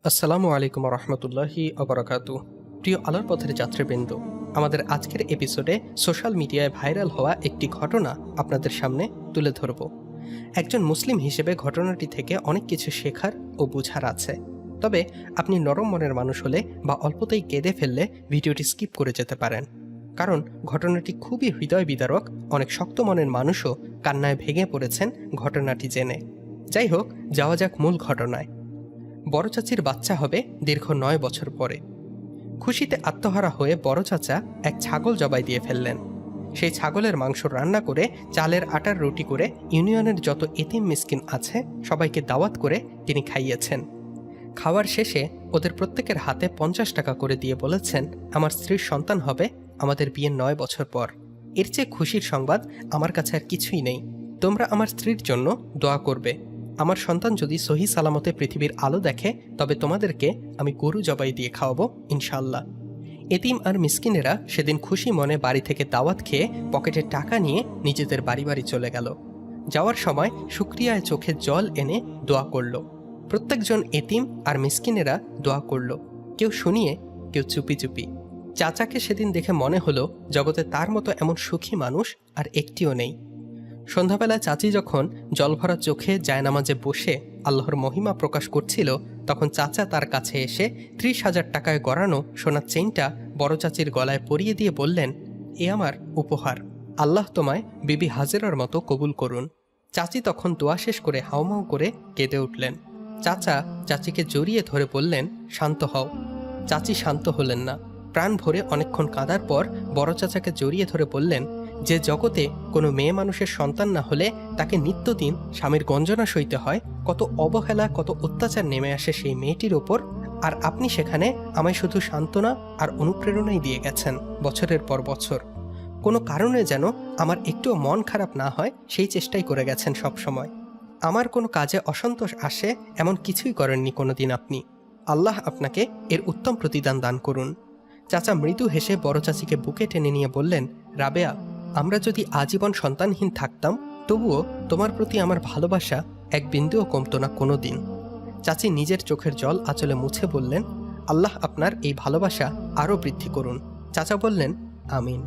আসসালামু আলাইকুম রহমতুল্লাহি অবরাকাতু। প্রিয় আলোর পথের যাত্রীবৃন্দ, আমাদের আজকের এপিসোডে সোশ্যাল মিডিয়ায় ভাইরাল হওয়া একটি ঘটনা আপনাদের সামনে তুলে ধরব। একজন মুসলিম হিসেবে ঘটনাটি থেকে অনেক কিছু শেখার ও বোঝার আছে। তবে আপনি নরম মনের মানুষ হলে বা অল্পতেই কেঁদে ফেললে ভিডিওটি স্কিপ করে যেতে পারেন, কারণ ঘটনাটি খুবই হৃদয় বিদারক। অনেক শক্ত মনের মানুষও কান্নায় ভেঙে পড়েছেন ঘটনাটি জেনে। যাই হোক, যাওয়া যাক মূল ঘটনায়। বড় চাচির বাচ্চা হবে দীর্ঘ 9 বছর পরে। খুশিতে আত্মহারা হয়ে বড় চাচা এক ছাগল জবাই দিয়ে ফেললেন। সেই ছাগলের মাংস রান্না করে চালের আটার রুটি করে ইউনিয়নের যত এতিম মিসকিন আছে সবাইকে দাওয়াত করে তিনি খাইয়েছেন। খাওয়ার শেষে ওদের প্রত্যেকের হাতে 50 টাকা করে দিয়ে বলেছেন, আমার স্ত্রীর সন্তান হবে আমাদের বিয়ের 9 বছর পর। এর চেয়ে খুশির সংবাদ আমার কাছে আর কিছুই নেই। তোমরা আমার স্ত্রীর জন্য দোয়া করবে। আমার সন্তান যদি সহি সালামতে পৃথিবীর আলো দেখে তবে তোমাদেরকে আমি গরু জবাই দিয়ে খাওয়াবো ইনশাল্লাহ। এতিম আর মিসকিনেরা সেদিন খুশি মনে বাড়ি থেকে দাওয়াত খেয়ে পকেটে টাকা নিয়ে নিজেদের বাড়ি বাড়ি চলে গেল। যাওয়ার সময় শুকরিয়ায় চোখে জল এনে দোয়া করল। প্রত্যেকজন এতিম আর মিসকিনেরা দোয়া করল, কেউ শুনিয়ে কেউ চুপি চুপি। চাচাকে সেদিন দেখে মনে হলো জগতে তার মতো এমন সুখী মানুষ আর একটিও নেই। সন্ধ্যাবেলায় চাচি যখন জলভরা চোখে জায়নামাজে বসে আল্লাহর মহিমা প্রকাশ করছিল, তখন চাচা তার কাছে এসে 30,000 টাকায় গড়ানো সোনার চেইনটা বড় চাচির গলায় পরিয়ে দিয়ে বললেন, এ আমার উপহার। আল্লাহ তোমায় বিবি হাজেরার মতো কবুল করুন। চাচি তখন দোয়া শেষ করে হাউমাউ করে কেঁদে উঠলেন। চাচা চাচিকে জড়িয়ে ধরে বললেন, শান্ত হও। চাচি শান্ত হলেন না। প্রাণ ভরে অনেকক্ষণ কাঁদার পর বড় চাচাকে জড়িয়ে ধরে বললেন, যে জগতে কোনো মেয়ে মানুষের সন্তান না হলে তাকে নিত্যদিন স্বামীর গঞ্জনা সইতে হয়, কত অবহেলা কত অত্যাচার নেমে আসে সেই মেয়েটির ওপর, আর আপনি সেখানে আমায় শুধু সান্ত্বনা আর অনুপ্রেরণাই দিয়ে গেছেন বছরের পর বছর। কোনো কারণে যেন আমার একটুও মন খারাপ না হয় সেই চেষ্টাই করে গেছেন সব সময়। আমার কোনো কাজে অসন্তোষ আসে এমন কিছুই করেননি কোনোদিন আপনি। আল্লাহ আপনাকে এর উত্তম প্রতিদান দান করুন। চাচা মৃদু হেসে বড় চাচিকে বুকে টেনে নিয়ে বললেন, রাবেয়া, আমরা যদি আজীবন সন্তানহীন থাকতাম তবুও তোমার প্রতি আমার ভালোবাসা এক বিন্দুও কমতো না কোনো দিন। চাচি নিজের চোখের জল আঁচলে মুছে বললেন, আল্লাহ আপনার এই ভালোবাসা আরও বৃদ্ধি করুন। চাচা বললেন, আমিন।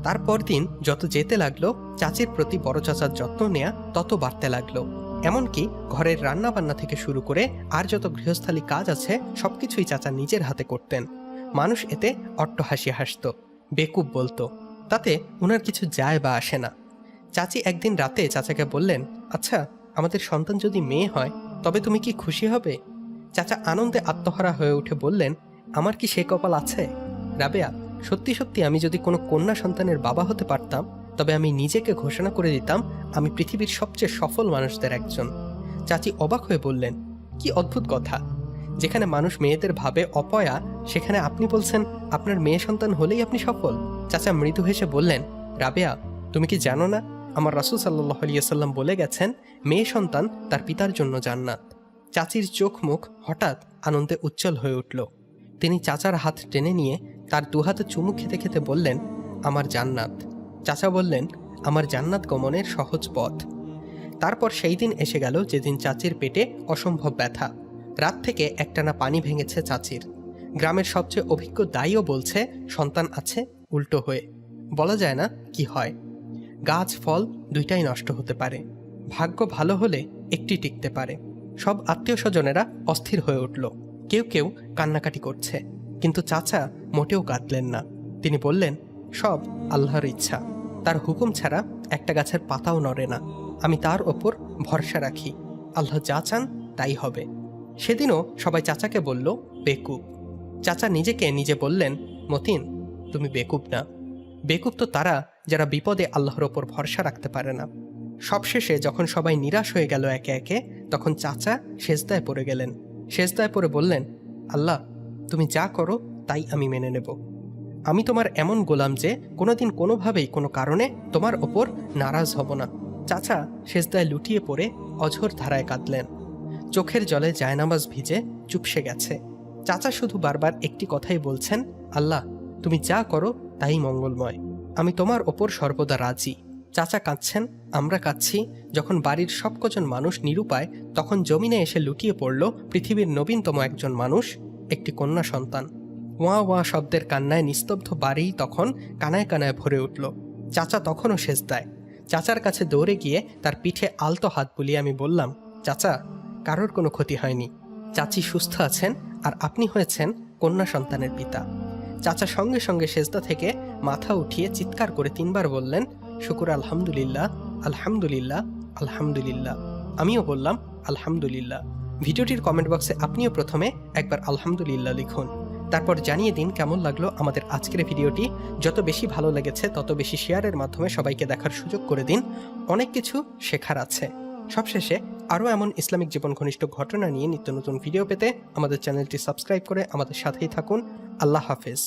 তারপর দিন যত যেতে লাগলো, চাচির প্রতি বড় চাচার যত্ন নেয়া তত বাড়তে লাগলো। এমনকি ঘরের রান্না বান্না থেকে শুরু করে আর যত গৃহস্থালী কাজ আছে সবকিছুই চাচা নিজের হাতে করতেন। মানুষ এতে অট্টহাসি হাসত, বেকুব বলতো, তাতে ওনার কিছু যায় বা আসে না। চাচি একদিন রাতে চাচাকে বললেন, আচ্ছা, আমাদের সন্তান যদি মেয়ে হয় তবে তুমি কি খুশি হবে? চাচা আনন্দে আত্মহারা হয়ে উঠে বললেন, আমার কি সে কপাল আছে? রাবেয়া, সত্যি সত্যি আমি যদি কোনো কন্যা সন্তানের বাবা হতে পারতাম তবে আমি নিজেকে ঘোষণা করে দিতাম আমি পৃথিবীর সবচেয়ে সফল মানুষদের একজন। চাচি অবাক হয়ে বললেন, কি অদ্ভুত কথা! যেখানে মানুষ মেয়েদের ভাবে অপয়া, সেখানে আপনি বলছেন আপনার মেয়ে সন্তান হলেই আপনি সফল। চাচা মৃদু হেসে বললেন, রাবেয়া, তুমি কি জানো না আমার রাসূল সাল্লাল্লাহু আলাইহি ওয়াসাল্লাম বলে গেছেন, মেয়ে সন্তান তার পিতার জন্য জান্নাত। চাচির চোখ মুখ হঠাৎ আনন্দে উজ্জ্বল হয়ে উঠল। তিনি চাচার হাত টেনে নিয়ে তার দুহাতে চুমু খেতে খেতে বললেন, আমার জান্নাত। চাচা বললেন, আমার জান্নাত গমনের সহজ পথ। তারপর সেই দিন এসে গেল যেদিন চাচির পেটে অসম্ভব ব্যথা। রাত থেকে একটানা পানি ভেঙেছে চাচির। গ্রামের সবচেয়ে অভিজ্ঞ দাইও বলছে, সন্তান আছে উল্টো হয়ে। বলা যায় না কি হয়। গাছ ফল দুইটাই নষ্ট হতে পারে। ভাগ্য ভালো হলে একটি টিকতে পারে। সব আত্মীয় স্বজনেরা অস্থির হয়ে উঠল। কেউ কেউ কান্নাকাটি করছে, কিন্তু চাচা মোটেও কাঁদলেন না। তিনি বললেন, সব আল্লাহর ইচ্ছা, তার হুকুম ছাড়া একটা গাছের পাতাও নড়ে না। আমি তার ওপর ভরসা রাখি, আল্লাহ যা চান তাই হবে। সেদিনও সবাই চাচাকে বলল, বেকুব। চাচা নিজেকে নিজে বললেন, মতিন, তুমি বেকুব না। বেকুব তো তারা যারা বিপদে আল্লাহর ওপর ভরসা রাখতে পারে না। সবশেষে যখন সবাই নিরাশ হয়ে গেল একে একে, তখন চাচা সেজদায় পড়ে গেলেন। সেজদায় পড়ে বললেন, আল্লাহ, তুমি যা করো তাই আমি মেনে নেব। আমি তোমার এমন গোলাম যে কোনোদিন কোনোভাবেই কোনো কারণে তোমার ওপর নারাজ হব না। চাচা সেজদায় লুটিয়ে পড়ে অঝোর ধারায় কাঁদলেন। চোখের জলে জায়নামাজ ভিজে চুপসে গেছে। চাচা শুধু বারবার একটি কথাই বলছেন, আল্লাহ, তুমি যা করো তাই মঙ্গলময়। আমি তোমার ওপর সর্বদা রাজি। চাচা কাঁদছেন, আমরা কাঁদছি যখন বাড়ির সব কজন মানুষ নিরুপায়, তখন জমিনে এসে লুটিয়ে পড়ল পৃথিবীর নবীনতম একজন মানুষ, একটি কন্যা সন্তান। ওয়া ওয়া শব্দের কান্নায় নিস্তব্ধ বাড়ি তখন কানায় কানায় ভরে উঠল। চাচা তখনও সেজদায়। চাচার কাছে দৌড়ে গিয়ে তার পিঠে আলতো হাত বুলিয়ে আমি বললাম, চাচা, কারোর কোনো ক্ষতি হয়নি, চাচি সুস্থ আছেন, আর আপনি হয়েছেন কন্যা সন্তানের পিতা। চাচা সঙ্গে সঙ্গে সেজদা থেকে মাথা উঠিয়ে চিৎকার করে 3 বার বললেন, শুকুর আলহামদুলিল্লাহ, আলহামদুলিল্লাহ, আলহামদুলিল্লাহ। আমিও বললাম আলহামদুলিল্লাহ। ভিডিওটির কমেন্ট বক্সে আপনিও প্রথমে একবার আলহামদুলিল্লাহ লিখুন, তারপর জানিয়ে দিন কেমন লাগলো আমাদের আজকের ভিডিওটি। যত বেশি ভালো লেগেছে তত বেশি শেয়ারের মাধ্যমে সবাইকে দেখার সুযোগ করে দিন, অনেক কিছু শেখার আছে। সবশেষে আরও এমন ইসলামিক জীবন ঘনিষ্ঠ ঘটনা নিয়ে নিত্য নতুন ভিডিও পেতে আমাদের চ্যানেলটি সাবস্ক্রাইব করে আমাদের সাথেই থাকুন। আল্লাহ হাফেজ।